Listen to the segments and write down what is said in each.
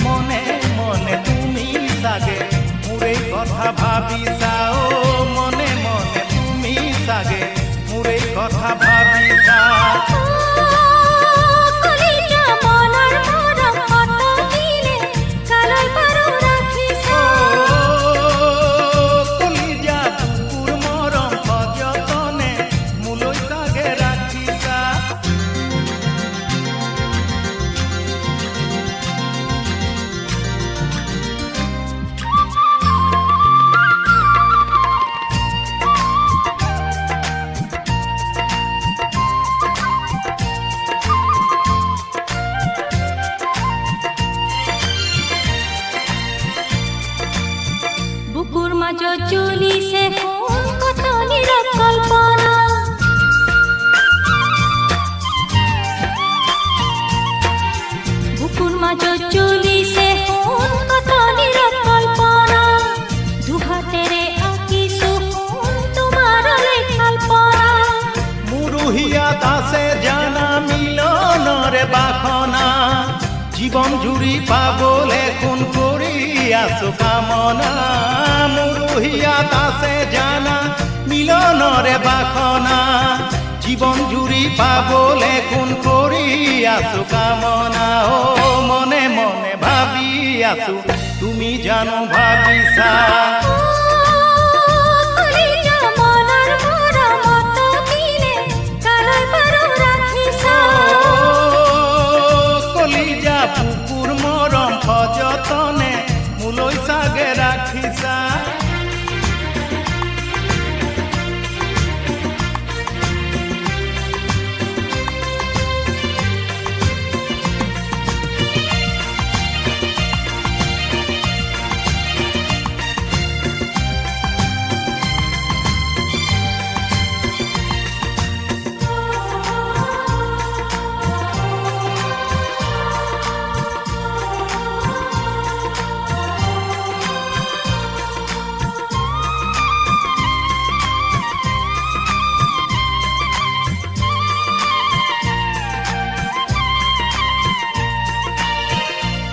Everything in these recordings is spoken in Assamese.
মনে মনে তুমি সাগে মোরে কথা ভাবিছা ও মনে মনে তুমি সাগে মোরে কথা ভাবিছা বুকুর মাঝ চলিছে কত নীরব কল্পনা বুকুর মাঝ চলিছে কত নীরব কল্পনা দুহাতেরে আঁকিছো তোমার কল্পনা মুরুহিয়াত আছে জানা মিলনরে বাখনা জীবন জুড়ি পাবলে কোন করি আছো কামনা মুরুহিয়াত আছে জানা মিলনরে বাখনা জীবন জুড়ি পাবলে কোন করি আছো কামনা ও মনে মনে ভাবি আছো তুমি জানো ভাবিছা বুকুর মরম সযতনে মুলৈ সাগে রাখিছা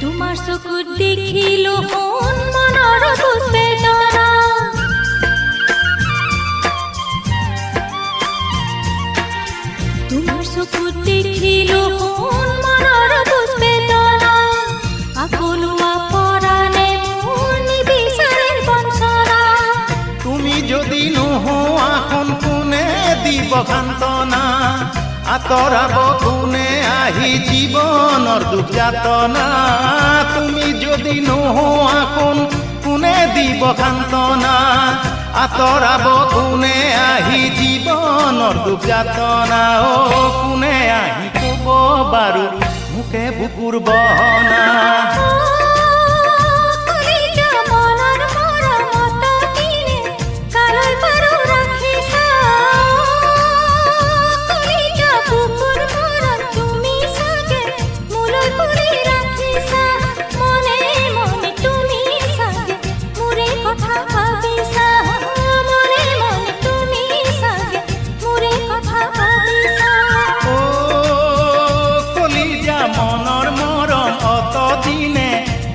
তোমার চকুত দেখিলো মনৰ বেদনা তোমাৰ চকুত দেখিলো মনৰ বেদনা আকলুৱা পৰাণে মোৰ নিবিচাৰে বঞ্চনা তুমি যদি নোহোৱা কোনে দিব সান্তনা আতৰাব কোনে আহি জীৱনৰ দুখ যাতনা তুমি যদি নোহোৱা কোনে দিব সান্তনা আতৰাব কোনে আহি জীৱনৰ দুখ যাতনা ও কোনে আহি ক'ব বাৰু মোকে বুকুৰ বহনা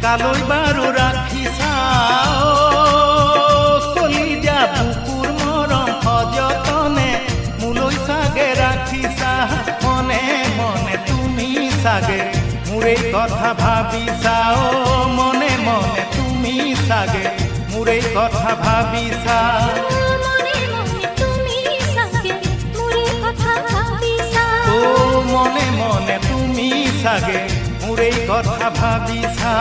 কালৈ বাৰু ৰাখিছা কলিজা বুকুৰ মৰম সযতনে মোলৈ চাগে ৰাখিছা মনে মনে তুমি চাগে মোৰে কথা ভাবিছা ও মনে মনে তুমি চাগে মোৰে কথা ভাবিছা ও মনে মনে তুমি চাগে মোৰে কথা ভাবিছা